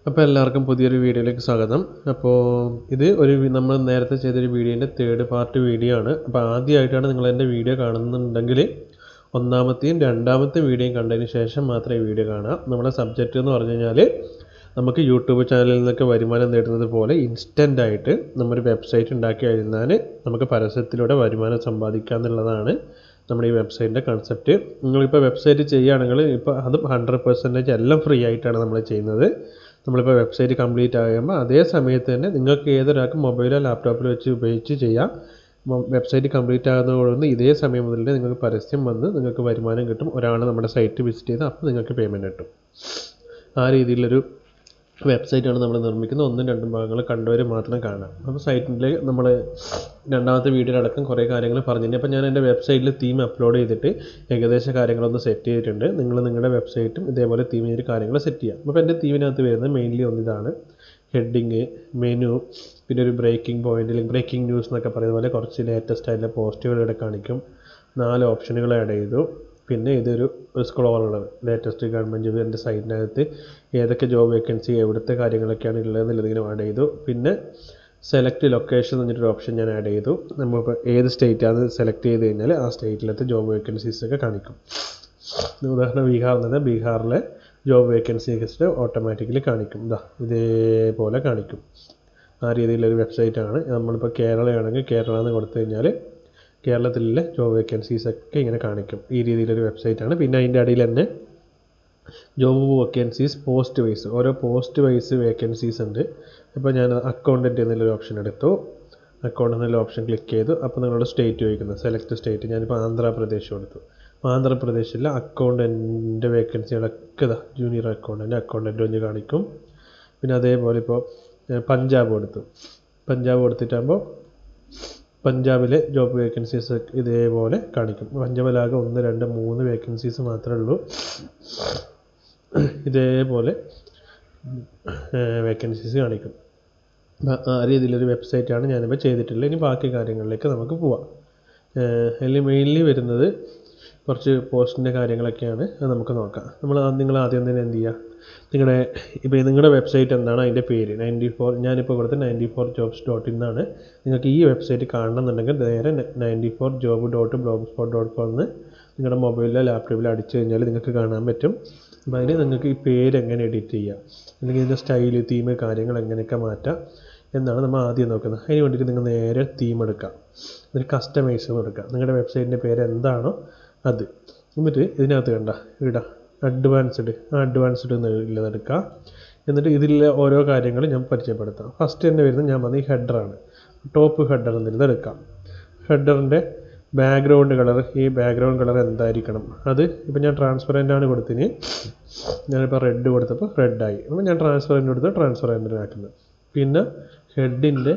അപ്പോൾ എല്ലാവർക്കും പുതിയൊരു വീഡിയോയിലേക്ക് സ്വാഗതം. അപ്പോൾ ഇത് നമ്മൾ നേരത്തെ ചെയ്തൊരു വീഡിയോൻ്റെ തേർഡ് പാർട്ട് വീഡിയോ ആണ്. അപ്പോൾ ആദ്യമായിട്ടാണ് നിങ്ങൾ എൻ്റെ വീഡിയോ കാണുന്നുണ്ടെങ്കിൽ ഒന്നാമത്തെയും രണ്ടാമത്തെ വീഡിയോയും കണ്ടതിന് ശേഷം മാത്രമേ ഈ വീഡിയോ കാണാം. നമ്മുടെ സബ്ജക്റ്റ് എന്ന് പറഞ്ഞു കഴിഞ്ഞാൽ നമുക്ക് യൂട്യൂബ് ചാനലിൽ നിന്നൊക്കെ വരുമാനം നേടുന്നത് പോലെ ഇൻസ്റ്റൻ്റായിട്ട് നമ്മൊരു വെബ്സൈറ്റ് ഉണ്ടാക്കി കഴിഞ്ഞാൽ നമുക്ക് പരസ്യത്തിലൂടെ വരുമാനം സമ്പാദിക്കുക എന്നുള്ളതാണ് നമ്മുടെ ഈ വെബ്സൈറ്റിൻ്റെ കൺസെപ്റ്റ്. നിങ്ങളിപ്പോൾ വെബ്സൈറ്റ് ചെയ്യുകയാണെങ്കിൽ ഇപ്പോൾ അതും 100% എല്ലാം ഫ്രീ ആയിട്ടാണ് നമ്മൾ ചെയ്യുന്നത്. നമ്മളിപ്പോൾ വെബ്സൈറ്റ് കംപ്ലീറ്റ് ആകുമ്പോൾ അതേ സമയത്ത് തന്നെ നിങ്ങൾക്ക് ഏതൊരാൾക്കും മൊബൈലോ ലാപ്ടോപ്പിലോ വെച്ച് ഉപയോഗിച്ച് ചെയ്യാം. വെബ്സൈറ്റ് കംപ്ലീറ്റ് ആകുന്നതോടൊന്ന് ഇതേ സമയം മുതൽ നിങ്ങൾക്ക് പരസ്യം വന്ന് നിങ്ങൾക്ക് വരുമാനം കിട്ടും. ഒരാൾ നമ്മുടെ സൈറ്റ് വിസിറ്റ് ചെയ്താൽ അപ്പോൾ നിങ്ങൾക്ക് പേയ്മെൻറ്റ് കിട്ടും. ആ രീതിയിലൊരു വെബ്സൈറ്റാണ് നമ്മൾ നിർമ്മിക്കുന്നത്. 1-2 ഭാഗങ്ങൾ കണ്ടവർ മാത്രം കാണാം. അപ്പോൾ സൈറ്റിൽ നമ്മൾ രണ്ടാമത്തെ വീഡിയോയിലടക്കം കുറേ കാര്യങ്ങൾ പറഞ്ഞിട്ടുണ്ട്. അപ്പോൾ ഞാൻ എൻ്റെ വെബ്സൈറ്റിൽ തീം അപ്ലോഡ് ചെയ്തിട്ട് ഏകദേശ കാര്യങ്ങളൊന്ന് സെറ്റ് ചെയ്തിട്ടുണ്ട്. നിങ്ങളുടെ വെബ്സൈറ്റും ഇതേപോലെ തീം ചെയ്തിട്ട് കാര്യങ്ങൾ സെറ്റ് ചെയ്യാം. അപ്പോൾ എൻ്റെ തീമിനകത്ത് വരുന്നത് മെയിൻലി ഒന്നിതാണ് ഹെഡിങ്, മെനു, പിന്നെ ഒരു ബ്രേക്കിംഗ് പോയിന്റ്, ബ്രേക്കിംഗ് ന്യൂസ് എന്നൊക്കെ പറയുന്ന പോലെ കുറച്ച് ലേറ്റസ്റ്റ് ആയിട്ടുള്ള പോസ്റ്റുകൾ ഇവിടെ കാണിക്കും. 4 ഓപ്ഷനുകൾ ആഡ് ചെയ്തു. പിന്നെ ഇതൊരു സ്ക്രോളർ, ലേറ്റസ്റ്റ് ഗവൺമെൻറ് ജോബ് സൈറ്റിനകത്ത് ഏതൊക്കെ ജോബ് വേക്കൻസി എവിടുത്തെ കാര്യങ്ങളൊക്കെയാണ് ഉള്ളതെന്നുള്ളത് ഇങ്ങനെ ആഡ് ചെയ്തു. പിന്നെ സെലക്ട് ലൊക്കേഷൻ എന്ന് പറഞ്ഞിട്ടൊരു ഓപ്ഷൻ ഞാൻ ആഡ് ചെയ്തു. നമ്മളിപ്പോൾ ഏത് സ്റ്റേറ്റാണ് സെലക്ട് ചെയ്ത് കഴിഞ്ഞാൽ ആ സ്റ്റേറ്റിലത്തെ ജോബ് വേക്കൻസീസൊക്കെ കാണിക്കും. ഉദാഹരണം ബീഹാർ എന്നത് ബീഹാറിലെ ജോബ് വേക്കൻസീസ് ഓട്ടോമാറ്റിക്കലി കാണിക്കും. ഇതേപോലെ കാണിക്കും. ആ രീതിയിലൊരു വെബ്സൈറ്റാണ്. നമ്മളിപ്പോൾ കേരളയാണെങ്കിൽ കേരള എന്ന് കൊടുത്തു കഴിഞ്ഞാൽ കേരളത്തിലെ ജോബ് വേക്കൻസീസൊക്കെ ഇങ്ങനെ കാണിക്കും. ഈ രീതിയിലൊരു വെബ്സൈറ്റാണ്. പിന്നെ അതിൻ്റെ അടിയിൽ തന്നെ ജോബ് വേക്കൻസീസ് പോസ്റ്റ് വൈസ്, ഓരോ പോസ്റ്റ് വൈസ് വേക്കൻസീസ് ഉണ്ട്. ഇപ്പോൾ ഞാൻ അക്കൗണ്ടൻറ്റ് എന്നുള്ളൊരു ഓപ്ഷൻ എടുത്തു. അക്കൗണ്ട് എന്നുള്ള ഓപ്ഷൻ ക്ലിക്ക് ചെയ്തു. അപ്പോൾ നിങ്ങളുടെ സ്റ്റേറ്റ് ചോദിക്കുന്നത് സെലക്ട് സ്റ്റേറ്റ്. ഞാനിപ്പോൾ ആന്ധ്രാപ്രദേശ് കൊടുത്തു. ആന്ധ്രാപ്രദേശിലെ അക്കൗണ്ടൻറ്റ് വേക്കൻസികളൊക്കെ ജൂനിയർ അക്കൗണ്ടൻറ്റ് ഒന്ന് കാണിക്കും. പിന്നെ അതേപോലെ ഇപ്പോൾ പഞ്ചാബ് കൊടുത്തു. പഞ്ചാബ് കൊടുത്തിട്ടാകുമ്പോൾ പഞ്ചാബിലെ ജോബ് വേക്കൻസീസ് ഇതേപോലെ കാണിക്കും. പഞ്ചാബിലാകെ 1, 2, 3 വേക്കൻസീസ് മാത്രമേ ഉള്ളൂ. ഇതേപോലെ വേക്കൻസീസ് കാണിക്കും. ആ രീതിയിലൊരു വെബ്സൈറ്റാണ് ഞാനിപ്പോൾ ചെയ്തിട്ടുള്ളത്. ഇനി ബാക്കി കാര്യങ്ങളിലേക്ക് നമുക്ക് പോവാം. അതിൽ മെയിൻലി വരുന്നത് കുറച്ച് പോസ്റ്റിൻ്റെ കാര്യങ്ങളൊക്കെയാണ്. അത് നമുക്ക് നോക്കാം. നിങ്ങൾ ആദ്യം തന്നെ എന്ത് ചെയ്യുക, നിങ്ങളുടെ വെബ്സൈറ്റ് എന്താണ് അതിൻ്റെ പേര് 94, ഞാനിപ്പോൾ കൊടുത്ത 94jobs.in എന്നാണ്. നിങ്ങൾക്ക് ഈ വെബ്സൈറ്റ് കാണണമെന്നുണ്ടെങ്കിൽ നേരെ 94job.blogspot.com എന്ന് നിങ്ങളുടെ മൊബൈലിലോ ലാപ്ടോപ്പിലോ അടിച്ചു കഴിഞ്ഞാൽ നിങ്ങൾക്ക് കാണാൻ പറ്റും. അപ്പോൾ അതിന് നിങ്ങൾക്ക് ഈ പേര് എങ്ങനെ എഡിറ്റ് ചെയ്യുക, അല്ലെങ്കിൽ ഇതിൻ്റെ സ്റ്റൈല്, തീം, കാര്യങ്ങൾ എങ്ങനെയൊക്കെ മാറ്റാം എന്നാണ് നമ്മൾ ആദ്യം നോക്കുന്നത്. അതിന് വേണ്ടിയിട്ട് നിങ്ങൾ നേരെ തീം എടുക്കുക, എന്നിട്ട് കസ്റ്റമൈസ് കൊടുക്കുക. നിങ്ങളുടെ വെബ്സൈറ്റിൻ്റെ പേര് എന്താണോ അത്, എന്നിട്ട് ഇതിനകത്ത് ഇടാം അഡ്വാൻസ്ഡ് എന്നുള്ളതെടുക്കുക. എന്നിട്ട് ഇതിലെ ഓരോ കാര്യങ്ങൾ ഞാൻ പരിചയപ്പെടുത്താം. ഫസ്റ്റ് തന്നെ വരുന്നത് ഞാൻ പറഞ്ഞ ഈ ഹെഡറാണ്. ടോപ്പ് ഹെഡർ എന്നുള്ളത് എടുക്കാം. ഹെഡറിൻ്റെ ബാക്ക്ഗ്രൗണ്ട് കളർ എന്തായിരിക്കണം, അത് ഇപ്പോൾ ഞാൻ ട്രാൻസ്പെറൻ്റ് ആണ് കൊടുത്തിന്. ഞാനിപ്പോൾ റെഡ് കൊടുത്തപ്പോൾ റെഡായി. അപ്പോൾ ഞാൻ ട്രാൻസ്പെറൻ്റ് കൊടുത്ത് ട്രാൻസ്പെറൻ്റിനാക്കുന്നത്. പിന്നെ ഹെഡിൻ്റെ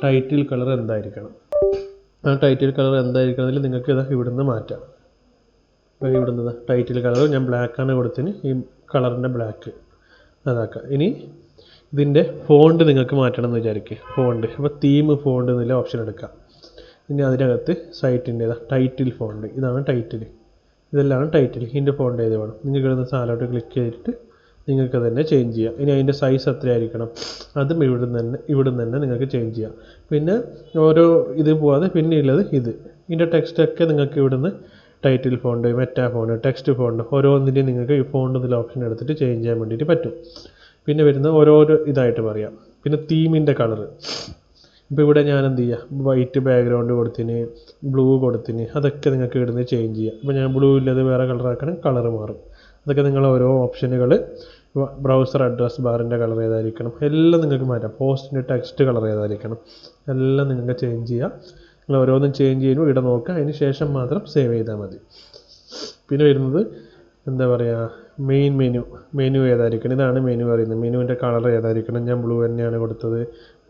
ടൈറ്റിൽ കളർ എന്തായിരിക്കണം, ആ ടൈറ്റിൽ കളർ എന്തായിരിക്കണമെങ്കിൽ നിങ്ങൾക്ക് ഇവിടുന്ന് മാറ്റാം. അപ്പോൾ ഇവിടുന്ന് ടൈറ്റിൽ കളർ ഞാൻ ബ്ലാക്കാണ് കൊടുത്തിന്, ഈ കളറിൻ്റെ ബ്ലാക്ക് അതാക്കാം. ഇനി ഇതിൻ്റെ ഫോണ്ട് നിങ്ങൾക്ക് മാറ്റണം എന്ന് വിചാരിക്കുക. ഫോണ്ട്, അപ്പോൾ തീം ഫോണ്ട് എന്നുള്ള ഓപ്ഷൻ എടുക്കാം. ഇനി അതിനകത്ത് സൈറ്റിൻ്റെ ടൈറ്റിൽ ഫോണ്ട്, ഇതാണ് ടൈറ്റിൽ, ഇതെല്ലാം ടൈറ്റിൽ. ഇതിൻ്റെ ഫോണ്ട് ഏത് വേണം നിങ്ങൾക്ക് ഇവിടുന്ന് സാലോട്ട് ക്ലിക്ക് ചെയ്തിട്ട് നിങ്ങൾക്ക് തന്നെ ചേഞ്ച് ചെയ്യാം. ഇനി അതിൻ്റെ സൈസ് എത്രയായിരിക്കണം അതും ഇവിടുന്ന് തന്നെ നിങ്ങൾക്ക് ചേഞ്ച് ചെയ്യാം. പിന്നെ ഓരോ ഇത് പോവാതെ പിന്നെ ഉള്ളത് ഇതിൻ്റെ ടെക്സ്റ്റൊക്കെ നിങ്ങൾക്ക് ഇവിടുന്ന് title font, meta font, text font ഓരോന്നിൻ്റെയും നിങ്ങൾക്ക് ഈ ഫോണ്ട് എന്നുള്ള ഓപ്ഷൻ എടുത്തിട്ട് ചേഞ്ച് ചെയ്യാൻ വേണ്ടിയിട്ട് പറ്റും. പിന്നെ വരുന്ന ഓരോരോ ഇതായിട്ട് പറയാം. പിന്നെ തീമിൻ്റെ കളറ്, ഇപ്പോൾ ഇവിടെ ഞാൻ എന്ത് ചെയ്യുക, വൈറ്റ് ബാക്ക്ഗ്രൗണ്ട് കൊടുത്തിന്, ബ്ലൂ കൊടുത്തിന്, അതൊക്കെ നിങ്ങൾക്ക് ഇവിടുന്ന് ചേഞ്ച് ചെയ്യാം. അപ്പോൾ ഞാൻ ബ്ലൂ ഇല്ലത് വേറെ കളറാക്കണം, കളർ മാറും. അതൊക്കെ നിങ്ങൾ ഓരോ ഓപ്ഷനുകൾ, ബ്രൗസർ അഡ്രസ് ബാറിൻ്റെ കളർ ഏതായിരിക്കണം എല്ലാം നിങ്ങൾക്ക് മാറ്റാം. പോസ്റ്റിൻ്റെ ടെക്സ്റ്റ് കളർ ഏതായിരിക്കണം എല്ലാം നിങ്ങൾക്ക് ചേഞ്ച് ചെയ്യാം. നിങ്ങൾ ഓരോന്നും ചേഞ്ച് ചെയ്യുമ്പോൾ ഇവിടെ നോക്കുക, അതിന് ശേഷം മാത്രം സേവ് ചെയ്താൽ മതി. പിന്നെ വരുന്നത് എന്താ പറയുക, മെനു ഏതായിരിക്കണം, ഇതാണ് മെനു പറയുന്നത്. മെനുവിൻ്റെ കളർ ഏതായിരിക്കണം, ഞാൻ ബ്ലൂ തന്നെയാണ് കൊടുത്തത്.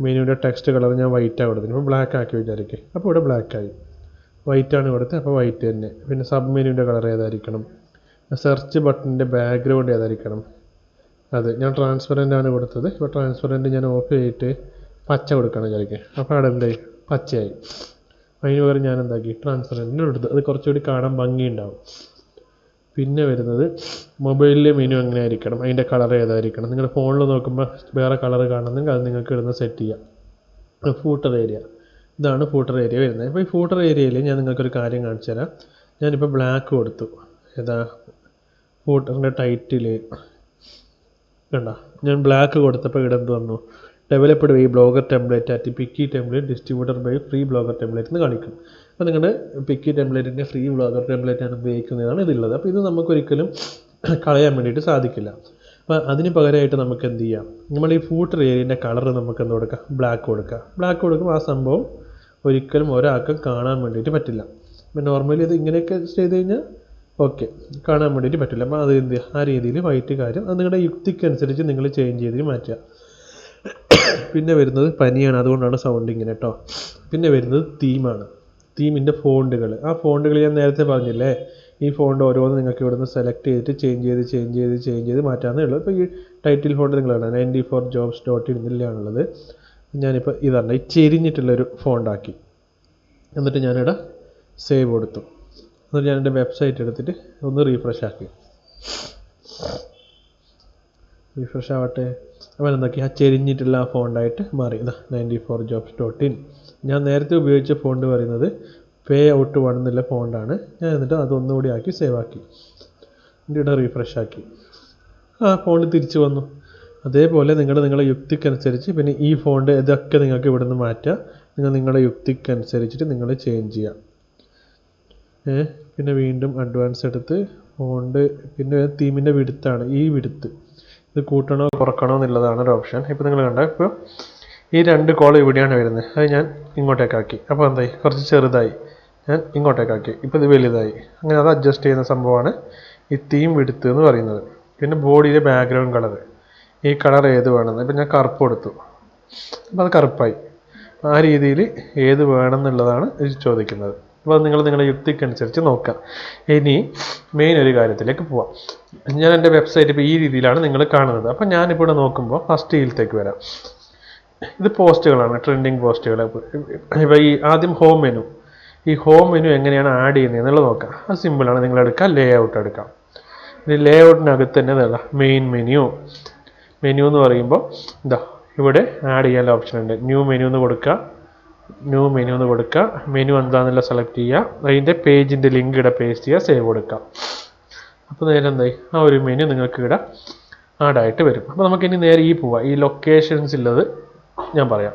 മെനുവിൻ്റെ ടെക്സ്റ്റ് കളർ ഞാൻ വൈറ്റാണ് കൊടുത്തത്. ഇപ്പോൾ ബ്ലാക്ക് ആക്കി വിചാരിക്കുക, അപ്പോൾ ഇവിടെ ബ്ലാക്കായി. വൈറ്റാണ് കൊടുത്തത്, അപ്പോൾ വൈറ്റ് തന്നെ. പിന്നെ സബ് മെനുവിൻ്റെ കളർ ഏതായിരിക്കണം, സെർച്ച് ബട്ടണിൻ്റെ ബാക്ക്ഗ്രൗണ്ട് ഏതായിരിക്കണം, അത് ഞാൻ ട്രാൻസ്പെറൻ്റ് ആണ് കൊടുത്തത്. ഇപ്പോൾ ട്രാൻസ്പെറൻ്റ് ഞാൻ ഓഫ് ചെയ്തിട്ട് പച്ച കൊടുക്കണം വിചാരിക്കുക, അപ്പോൾ അവിടെ എന്തായി, പച്ചയായി. അതിന് പകരം ഞാൻ എന്താക്കി ട്രാൻസ്പെറൻ്റ് കൊടുത്തു. അത് കുറച്ചുകൂടി കാണാൻ ഭംഗിയുണ്ടാവും. പിന്നെ വരുന്നത് മൊബൈലിലെ മെനു എങ്ങനെ ആയിരിക്കണം, അതിൻ്റെ കളർ ഏതായിരിക്കണം. നിങ്ങളുടെ ഫോണിൽ നോക്കുമ്പോൾ വേറെ കളർ കാണുന്നെങ്കിൽ അത് നിങ്ങൾക്ക് ഇടുന്ന സെറ്റ് ചെയ്യാം. ഫൂട്ടർ ഏരിയ, ഇതാണ് ഫൂട്ടർ ഏരിയ വരുന്നത്. അപ്പോൾ ഈ ഫൂട്ടർ ഏരിയയിൽ ഞാൻ നിങ്ങൾക്കൊരു കാര്യം കാണിച്ചു തരാം. ഞാനിപ്പോൾ ബ്ലാക്ക് കൊടുത്തു. ഏതാ ഫൂട്ടറിൻ്റെ ടൈറ്റിൽ കണ്ട, ഞാൻ ബ്ലാക്ക് കൊടുത്തപ്പോൾ ഇവിടെ എന്ത് വന്നു, developed by Blogger template at Piki template distributor by free Blogger template എന്ന് കാണിക്കും. അപ്പോൾ നിങ്ങളുടെ പിക്കി ടെംപ്ലേറ്റിൻ്റെ ഫ്രീ ബ്ലോഗർ ടെംപ്ലേറ്റാണ് ഉപയോഗിക്കുന്നതാണ് ഇതുള്ളത്. അപ്പോൾ ഇത് നമുക്കൊരിക്കലും കളയാൻ വേണ്ടിയിട്ട് സാധിക്കില്ല. അപ്പോൾ അതിന് പകരമായിട്ട് നമുക്ക് എന്ത് ചെയ്യാം, നമ്മൾ ഈ ഫൂട്ടർ ഏരിയൻ്റെ കളർ നമുക്ക് എന്ത് കൊടുക്കാം, ബ്ലാക്ക് കൊടുക്കുക. ബ്ലാക്ക് കൊടുക്കുമ്പോൾ ആ സംഭവം ഒരിക്കലും ഒരാൾക്ക് കാണാൻ വേണ്ടിയിട്ട് പറ്റില്ല. അപ്പോൾ നോർമലി ഇത് ഇങ്ങനെയൊക്കെ ചെയ്ത് കഴിഞ്ഞാൽ ഓക്കെ, കാണാൻ വേണ്ടിയിട്ട് പറ്റില്ല. അപ്പോൾ അത് എന്ത് ചെയ്യുക, ആ രീതിയിൽ വൈറ്റ് കാര്യം അത് നിങ്ങളുടെ യുക്തിക്കനുസരിച്ച് നിങ്ങൾ ചേഞ്ച് ചെയ്ത് മാറ്റുക. പിന്നെ വരുന്നത് പനിയാണ്, അതുകൊണ്ടാണ് സൗണ്ട് ഇങ്ങനെ കേട്ടോ. പിന്നെ വരുന്നത് തീമാണ്, തീമിൻ്റെ ഫോണ്ടുകൾ. ആ ഫോണ്ടുകൾ ഞാൻ നേരത്തെ പറഞ്ഞില്ലേ, ഈ ഫോണ്ട് ഓരോന്ന് നിങ്ങൾക്ക് ഇവിടുന്ന് സെലക്ട് ചെയ്തിട്ട് ചേഞ്ച് ചെയ്ത് മാറ്റാവുന്നേ ഉള്ളൂ. ഇപ്പോൾ ഈ ടൈറ്റിൽ ഫോണ്ട് നിങ്ങൾ കാണാം 94jobs.in ഇതിലാണുള്ളത്. ഞാനിപ്പോൾ ഇതാണ് ഈ ചെരിഞ്ഞിട്ടുള്ളൊരു ഫോണ്ടാക്കി. എന്നിട്ട് ഞാനിവിടെ സേവ് കൊടുത്തു. എന്നിട്ട് ഞാൻ എൻ്റെ വെബ്സൈറ്റ് എടുത്തിട്ട് ഒന്ന് റീഫ്രഷ് ആക്കി. റീഫ്രഷ് ആവട്ടെ. അപ്പോൾ എന്താക്കി, ആ ചെരിഞ്ഞിട്ടുള്ള ആ ഫോണ്ടായിട്ട് മാറി. ഇതാ 94jobs.in. ഞാൻ നേരത്തെ ഉപയോഗിച്ച ഫോണ്ട് പറയുന്നത് പേ ഔട്ട് 1 എന്നുള്ള ഫോണ്ടാണ്. ഞാൻ എന്നിട്ട് അതൊന്നുകൂടി ആക്കി സേവ് ആക്കി. ഇവിടെ റീഫ്രഷ് ആക്കി. ആ ഫോണ്ട് തിരിച്ചു വന്നു. അതേപോലെ നിങ്ങളുടെ യുക്തിക്കനുസരിച്ച് പിന്നെ ഈ ഫോണ്ട് ഇതൊക്കെ നിങ്ങൾക്ക് ഇവിടെ നിന്ന് മാറ്റുക. നിങ്ങളുടെ യുക്തിക്കനുസരിച്ചിട്ട് നിങ്ങൾ ചേഞ്ച് ചെയ്യാം. പിന്നെ വീണ്ടും അഡ്വാൻസ് എടുത്ത് ഫോണ്ട്, പിന്നെ തീമിൻ്റെ വിടുത്താണ് ഈ വിടുത്ത്. ഇത് കൂട്ടണോ കുറക്കണോ എന്നുള്ളതാണ് ഒരു ഓപ്ഷൻ. ഇപ്പോൾ നിങ്ങൾ കണ്ട, ഇപ്പോൾ ഈ 2 കോളം ഇവിടെയാണ് വരുന്നത്, അത് ഞാൻ ഇങ്ങോട്ടേക്കാക്കി. അപ്പോൾ എന്തായി, കുറച്ച് ചെറുതായി, ഞാൻ ഇങ്ങോട്ടേക്കാക്കി. ഇപ്പോൾ ഇത് വലുതായി. അങ്ങനെ അത് അഡ്ജസ്റ്റ് ചെയ്യുന്ന സംഭവമാണ് ഈ തീം വിടുത്ത് എന്ന് പറയുന്നത്. പിന്നെ ബോഡിയിലെ ബാക്ക്ഗ്രൗണ്ട് കളർ, ഈ കളർ ഏത് വേണമെന്ന്. ഇപ്പം ഞാൻ കറുപ്പ് കൊടുത്തു, അപ്പോൾ അത് കറുപ്പായി. ആ രീതിയിൽ ഏത് വേണമെന്നുള്ളതാണ് ഇത് ചോദിക്കുന്നത്. അപ്പോൾ അത് നിങ്ങളുടെ യുക്തിക്കനുസരിച്ച് നോക്കാം. ഇനി മെയിൻ ഒരു കാര്യത്തിലേക്ക് പോവാം. ഞാൻ എൻ്റെ വെബ്സൈറ്റ് ഇപ്പോൾ ഈ രീതിയിലാണ് നിങ്ങൾ കാണുന്നത്. അപ്പോൾ ഞാനിപ്പോൾ ഇവിടെ നോക്കുമ്പോൾ ഫസ്റ്റ് ഇതിലേക്ക് വരാം. ഇത് പോസ്റ്റുകളാണ്, ട്രെൻഡിങ് പോസ്റ്റുകൾ. ഇപ്പോൾ ഈ ആദ്യം ഹോം മെനു, ഈ ഹോം മെനു എങ്ങനെയാണ് ആഡ് ചെയ്യുന്നത് എന്നുള്ളത് നോക്കാം. അത് സിമ്പിളാണ്. നിങ്ങൾ എടുക്കാം, ലേ ഔട്ട് എടുക്കാം. ഇനി ലേ ഔട്ടിനകത്ത് തന്നെ ഇതാ മെയിൻ മെനു എന്ന് പറയുമ്പോൾ ഇതാ ഇവിടെ ആഡ് ചെയ്യാനുള്ള ഓപ്ഷൻ ഉണ്ട്. ന്യൂ മെനു എന്ന് കൊടുക്കുക. മെനു എന്താണെന്നുള്ള സെലക്ട് ചെയ്യുക. അതിൻ്റെ പേജിൻ്റെ ലിങ്ക് ഇവിടെ പേസ്റ്റ് ചെയ്യുക, സേവ് കൊടുക്കുക. അപ്പോൾ നേരെ എന്തായി, ആ ഒരു മെനു നിങ്ങൾക്ക് ഇവിടെ ആഡായിട്ട് വരും. അപ്പോൾ നമുക്കിനി നേരെ ഈ പോവാം. ഈ ലൊക്കേഷൻസ് ഉള്ളത് ഞാൻ പറയാം.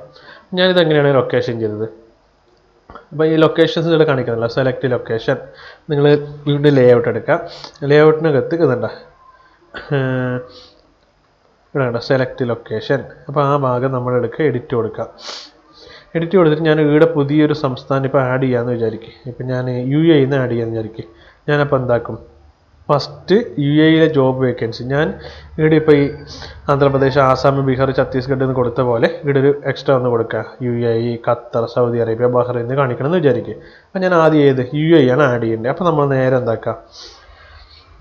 ഞാനിതെങ്ങനെയാണ് ലൊക്കേഷൻ ചെയ്തത്. അപ്പോൾ ഈ ലൊക്കേഷൻസ് ഇവിടെ കാണിക്കുന്നില്ല, സെലക്ട് ലൊക്കേഷൻ. നിങ്ങൾ വീണ്ടും ലേ ഔട്ട് എടുക്കുക. ലേ ഔട്ടിനകത്ത് ഇതുണ്ട, ഇവിടെ കണ്ട സെലക്ട് ലൊക്കേഷൻ. അപ്പോൾ ആ ഭാഗം നമ്മൾ എടുക്കുക, എഡിറ്റ് കൊടുക്കുക. എഡിറ്റ് കൊടുത്തിട്ട് ഞാൻ ഇവിടെ പുതിയൊരു സംസ്ഥാനം ഇപ്പോൾ ആഡ് ചെയ്യാമെന്ന് വിചാരിക്കും. ഇപ്പം ഞാൻ UAE നിന്ന് ആഡ് ചെയ്യാമെന്ന് വിചാരിക്കും. ഞാനപ്പോൾ എന്താക്കും, ഫസ്റ്റ് UAE ജോബ് വേക്കൻസി ഞാൻ ഇവിടെ ഇപ്പോൾ ഈ ആന്ധ്രാപ്രദേശ്, ആസാം, ബീഹാർ, ഛത്തീസ്ഗഡ് എന്ന് കൊടുത്ത പോലെ ഇവിടെ ഒരു എക്സ്ട്രാ ഒന്ന് കൊടുക്കുക. UAE, Qatar, Saudi Arabia, Bahrain കാണിക്കണമെന്ന് വിചാരിക്കും. അപ്പം ഞാൻ ആദ്യം UAE ആണ് ആഡ് ചെയ്യേണ്ടത്. അപ്പോൾ നമ്മൾ നേരെ എന്താക്കുക,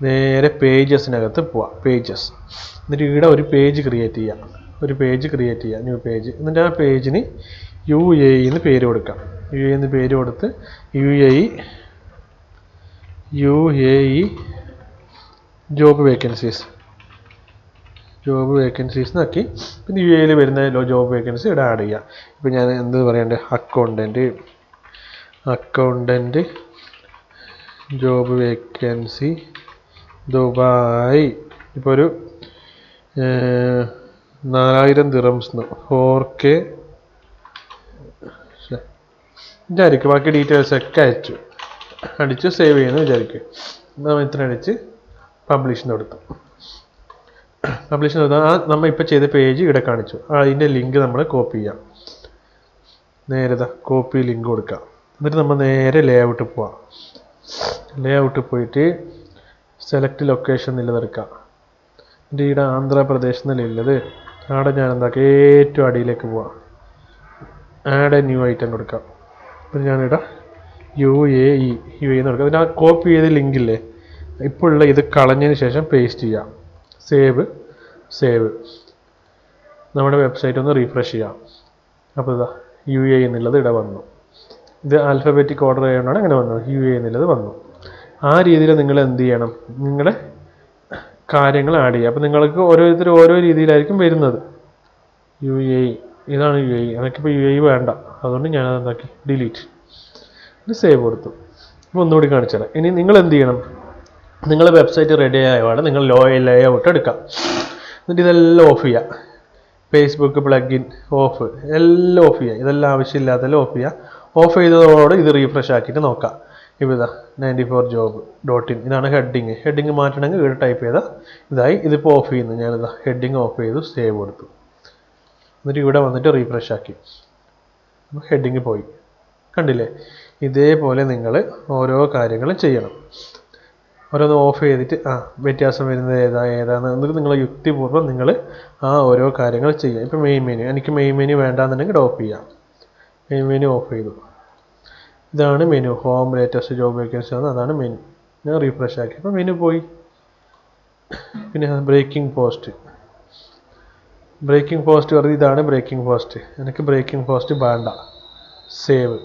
നേരെ പേജസിനകത്ത് പോവാം. പേജസ്, എന്നിട്ട് ഇവിടെ ഒരു പേജ് ക്രിയേറ്റ് ചെയ്യാം. New page. എന്നിട്ട് ആ പേജിന് UAE എന്ന് പേര് കൊടുക്കാം. UAE എന്ന് പേര് കൊടുത്ത് UAE ജോബ് വേക്കൻസീസ് എന്നാക്കി. പിന്നെ UAE വരുന്ന ജോബ് വേക്കൻസി ഇവിടെ ആഡ് ചെയ്യുക. ഇപ്പം ഞാൻ എന്ത് പറയണ്ടേ, അക്കൗണ്ടൻറ്റ് ജോബ് വേക്കൻസി ദുബായ്. ഇപ്പോൾ ഒരു 4000 ദിറംസ് 4K വിചാരിക്കും. ബാക്കി ഡീറ്റെയിൽസ് ഒക്കെ അടിച്ച് സേവ് ചെയ്യുന്നു വിചാരിക്കും. നമ്മൾ ഇത്ര അടിച്ച് പബ്ലിഷിന് കൊടുത്തു. നമ്മൾ ഇപ്പോൾ ചെയ്ത പേജ് ഇവിടെ കാണിച്ചു. അതിൻ്റെ ലിങ്ക് നമ്മൾ കോപ്പി ചെയ്യാം. നേരെ കോപ്പി ലിങ്ക് കൊടുക്കാം. എന്നിട്ട് നമ്മൾ നേരെ ലേ ഔട്ട് പോവാം. പോയിട്ട് സെലക്ട് ലൊക്കേഷൻ എന്നുള്ളതെടുക്കാം. എൻ്റെ ഇവിടെ ആന്ധ്രാപ്രദേശ് എന്നുള്ളത് അവിടെ ഞാൻ എന്താക്കാം, ഏറ്റവും അടിയിലേക്ക് പോവാം. ആഡ് എ ന്യൂ ഐറ്റം കൊടുക്കാം. എന്നിട്ട് ഞാനിവിടെ UAE എന്ന് കൊടുക്കാം. അതിന് ആ കോപ്പി ചെയ്ത ലിങ്കില്ലേ, ഇപ്പോഴുള്ള ഇത് കളഞ്ഞതിന് ശേഷം പേസ്റ്റ് ചെയ്യാം. സേവ്. നമ്മുടെ വെബ്സൈറ്റ് ഒന്ന് റീഫ്രഷ് ചെയ്യാം. അപ്പോൾ ഇതാ UAE എന്നുള്ളത് ഇവിടെ വന്നു. ഇത് ആൽഫബറ്റിക് ഓർഡർ ആയതുകൊണ്ടാണ് അങ്ങനെ വന്നത്. UAE എന്നുള്ളത് വന്നു. ആ രീതിയിൽ നിങ്ങൾ എന്ത് ചെയ്യണം, നിങ്ങളുടെ കാര്യങ്ങൾ ആഡ് ചെയ്യുക. അപ്പോൾ നിങ്ങൾക്ക് ഓരോരുത്തരും ഓരോ രീതിയിലായിരിക്കും വരുന്നത്. UAE, ഇതാണ് UAE. എനിക്കിപ്പോൾ UAE വേണ്ട, അതുകൊണ്ട് ഞാനത് എന്താക്കി, ഡിലീറ്റ്, ഇത് സേവ് കൊടുത്തു. അപ്പോൾ ഒന്നുകൂടി കാണിച്ചു തരാം. ഇനി നിങ്ങൾ എന്ത് ചെയ്യണം, നിങ്ങളുടെ വെബ്സൈറ്റ് റെഡി ആയപാടെ നിങ്ങൾ ലേ ഔട്ട് എടുക്കാം. എന്നിട്ട് ഇതെല്ലാം ഓഫ് ചെയ്യുക. ഫേസ്ബുക്ക് പ്ലഗിൻ ഓഫ്, എല്ലാം ഓഫ് ചെയ്യുക. ഇതെല്ലാം ആവശ്യമില്ലാത്തതെല്ലാം ഓഫ് ചെയ്യുക. ഓഫ് ചെയ്തതോടെ ഇത് റീഫ്രഷ് ആക്കിയിട്ട് നോക്കാം. ഇവിടെ 94job.in, ഇതാണ് ഹെഡിങ് മാറ്റണമെങ്കിൽ ഇവിടെ ടൈപ്പ് ചെയ്താൽ ഇതായി. ഇതിപ്പോൾ ഓഫ് ചെയ്യുന്നു, ഞാനിതാ ഹെഡിങ് ഓഫ് ചെയ്തു, സേവ് കൊടുത്തു. എന്നിട്ട് ഇവിടെ വന്നിട്ട് റീഫ്രഷ് ആക്കി, ഹെഡിങ് പോയി. കണ്ടില്ലേ? ഇതേപോലെ നിങ്ങൾ ഓരോ കാര്യങ്ങളും ചെയ്യണം. ഓരോന്ന് ഓഫ് ചെയ്തിട്ട് വ്യത്യാസം വരുന്നത് ഏതാണെന്ന് എന്നിട്ട് നിങ്ങൾ യുക്തിപൂർവ്വം നിങ്ങൾ ആ ഓരോ കാര്യങ്ങൾ ചെയ്യുക. ഇപ്പോൾ മെയിൻ മെനു, എനിക്ക് മെയിൻ മെനു വേണ്ടാന്നുണ്ടെങ്കിൽ ഓഫ് ചെയ്യാം. മെയിൻ മെനു ഓഫ് ചെയ്തു. ഇതാണ് menu, home, latest job vacancy ആണ്, അതാണ് മെനു. ഞാൻ റീഫ്രഷ് ആക്കി, അപ്പോൾ മെനു പോയി. പിന്നെ ബ്രേക്കിംഗ് പോസ്റ്റ് പറഞ്ഞ് ഇതാണ് ബ്രേക്കിംഗ് പോസ്റ്റ്. എനിക്ക് ബ്രേക്കിംഗ് പോസ്റ്റ് വേണ്ട, സേവ്.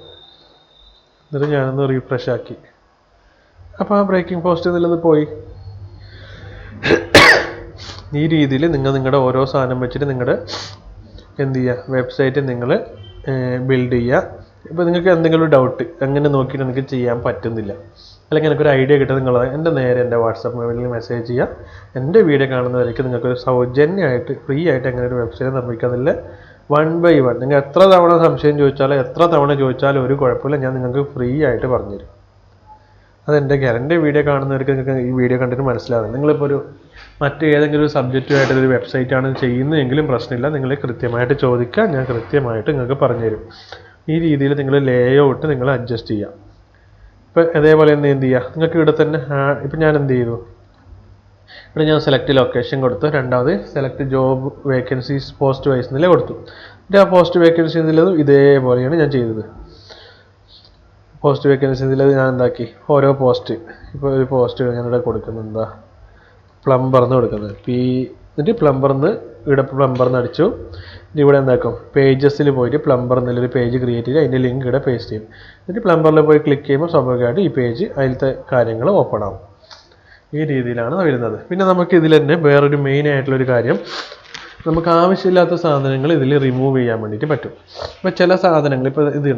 എന്നിട്ട് ഞാനൊന്ന് റീഫ്രഷ് ആക്കി, അപ്പോൾ ആ ബ്രേക്കിംഗ് പോസ്റ്റ് എന്നുള്ളത് പോയി. ഈ രീതിയിൽ നിങ്ങളുടെ ഓരോ സാധനം വെച്ചിട്ട് നിങ്ങളുടെ എന്ത് ചെയ്യുക, വെബ്സൈറ്റ് നിങ്ങൾ ബിൽഡ് ചെയ്യുക. ഇപ്പോൾ നിങ്ങൾക്ക് എന്തെങ്കിലും ഒരു ഡൗട്ട് എങ്ങനെ നോക്കിയിട്ട് എനിക്ക് ചെയ്യാൻ പറ്റുന്നില്ല, അല്ലെങ്കിൽ എനിക്കൊരു ഐഡിയ കിട്ടുക, നിങ്ങൾ എൻ്റെ വാട്സാപ്പ് മൊബൈലിൽ മെസ്സേജ് ചെയ്യുക. എൻ്റെ വീഡിയോ കാണുന്നവരേക്ക് നിങ്ങൾക്കൊരു സൗജന്യമായിട്ട് ഫ്രീ ആയിട്ട് എങ്ങനെ ഒരു വെബ്സൈറ്റ് നിർമ്മിക്കാമെന്നില്ല 1 by 1 നിങ്ങൾ എത്ര തവണ സംശയം ചോദിച്ചാലും എത്ര തവണ ചോദിച്ചാലും ഒരു കുഴപ്പമില്ല, ഞാൻ നിങ്ങൾക്ക് ഫ്രീ ആയിട്ട് പറഞ്ഞുതരും. അതെൻ്റെ ഗ്യാരണ്ടി. വീഡിയോ കാണുന്നവർക്ക് നിങ്ങൾക്ക് ഈ വീഡിയോ കണ്ടിട്ട് മനസ്സിലാകും. നിങ്ങളിപ്പോൾ ഒരു മറ്റേതെങ്കിലും ഒരു സബ്ജക്റ്റുമായിട്ടൊരു വെബ്സൈറ്റാണ് ചെയ്യുന്നതെങ്കിലും പ്രശ്നമില്ല, നിങ്ങൾ കൃത്യമായിട്ട് ചോദിക്കുക, ഞാൻ കൃത്യമായിട്ട് നിങ്ങൾക്ക് പറഞ്ഞുതരും. ഈ രീതിയിൽ നിങ്ങൾ ലേ ഔട്ട് നിങ്ങൾ അഡ്ജസ്റ്റ് ചെയ്യാം. ഇപ്പോൾ അതേപോലെ തന്നെ എന്ത് ചെയ്യുക, നിങ്ങൾക്ക് ഇവിടെ തന്നെ ഇപ്പം ഞാൻ എന്ത് ചെയ്തു, ഇവിടെ ഞാൻ സെലക്ട് ലൊക്കേഷൻ കൊടുത്തു. രണ്ടാമത് select job vacancies post wise എന്നല്ലേ കൊടുത്തു. എന്നിട്ട് ആ പോസ്റ്റ് വേക്കൻസി എന്നുള്ളതും ഇതേപോലെയാണ് ഞാൻ ചെയ്തത്. പോസ്റ്റ് വേക്കൻസി എന്നുള്ളത് ഞാൻ എന്താക്കി, ഓരോ പോസ്റ്റ്, ഇപ്പോൾ ഒരു പോസ്റ്റ് ഞാനിവിടെ കൊടുക്കുന്നത് എന്താ, പ്ലംബർന്ന് കൊടുക്കുന്നത് എന്നിട്ട് പ്ലംബർന്ന് ഇവിടെ പ്ലംബർന്ന് അടിച്ചു. ഇവിടെ എന്താക്കും, പേജസിൽ പോയിട്ട് പ്ലംബർ എന്നുള്ളൊരു പേജ് ക്രിയേറ്റ് ചെയ്ത് അതിൻ്റെ ലിങ്ക് ഇവിടെ പേസ്റ്റ് ചെയ്യും. എന്നിട്ട് പ്ലംബറിൽ പോയി ക്ലിക്ക് ചെയ്യുമ്പോൾ സ്വാഭാവികമായിട്ട് ഈ പേജ് അതിലത്തെ കാര്യങ്ങൾ ഓപ്പൺ ആവും. ഈ രീതിയിലാണ് വരുന്നത്. പിന്നെ നമുക്ക് ഇതിൽ തന്നെ വേറൊരു മെയിൻ ആയിട്ടുള്ളൊരു കാര്യം, നമുക്ക് ആവശ്യമില്ലാത്ത സാധനങ്ങൾ ഇതിൽ റിമൂവ് ചെയ്യാൻ വേണ്ടിയിട്ട് പറ്റും. ഇപ്പോൾ ചില സാധനങ്ങൾ, ഇപ്പോൾ ഇത്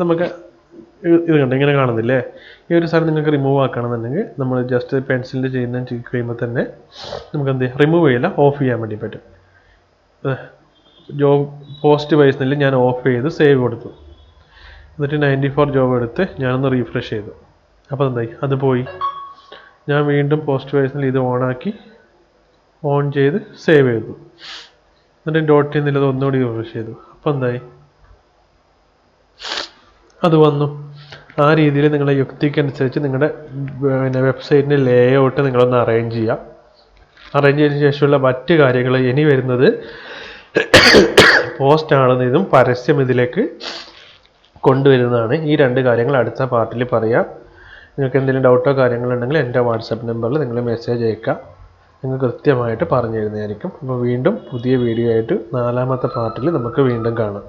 നമുക്ക് ഇത് കണ്ട ഇങ്ങനെ കാണുന്നില്ലേ, ഈ ഒരു സാധനം നിങ്ങൾക്ക് റിമൂവ് ആക്കണമെന്നുണ്ടെങ്കിൽ നമ്മൾ ജസ്റ്റ് പെൻസിലിൽ കഴിയുമ്പോൾ തന്നെ നമുക്ക് എന്ത് ചെയ്യാം, റിമൂവ് ചെയ്യില്ല, ഓഫ് ചെയ്യാൻ വേണ്ടി പറ്റും. ജോബ് പോസ്റ്റ് വൈസിൽ ഞാൻ ഓഫ് ചെയ്ത് സേവ് കൊടുത്തു. എന്നിട്ട് 94 ജോബ് എടുത്ത് ഞാനൊന്ന് റീഫ്രഷ് ചെയ്തു. അപ്പോൾ എന്തായി, അത് പോയി. ഞാൻ വീണ്ടും പോസ്റ്റ് വൈസിൽ ഇത് ഓൺ ചെയ്ത് സേവ് ചെയ്തു. എന്നിട്ട് .in എന്നുള്ളത് ഒന്നുകൂടി റീഫ്രഷ് ചെയ്തു. അപ്പോൾ എന്തായി, അത് വന്നു. ആ രീതിയിൽ നിങ്ങളുടെ യുക്തിക്കനുസരിച്ച് നിങ്ങളുടെ വെബ്സൈറ്റിൻ്റെ ലേ ഔട്ട് നിങ്ങളൊന്ന് അറേഞ്ച് ചെയ്യുക. അറേഞ്ച് ചെയ്തതിന് ശേഷമുള്ള മറ്റ് കാര്യങ്ങൾ ഇനി വരുന്നത് പോസ്റ്റ് ആണെന്നതും പരസ്യം ഇതിലേക്ക് കൊണ്ടുവരുന്നതാണ്. ഈ 2 കാര്യങ്ങൾ അടുത്ത പാർട്ടിൽ പറയാം. നിങ്ങൾക്ക് എന്തെങ്കിലും ഡൗട്ടോ കാര്യങ്ങളുണ്ടെങ്കിൽ എൻ്റെ വാട്സാപ്പ് നമ്പറിൽ നിങ്ങൾ മെസ്സേജ് അയക്കുക, നിങ്ങൾ കൃത്യമായിട്ട് പറഞ്ഞു തരുന്നതായിരിക്കും. അപ്പോൾ വീണ്ടും പുതിയ വീഡിയോ ആയിട്ട് 4ാമത്തെ പാർട്ടിൽ നമുക്ക് വീണ്ടും കാണാം.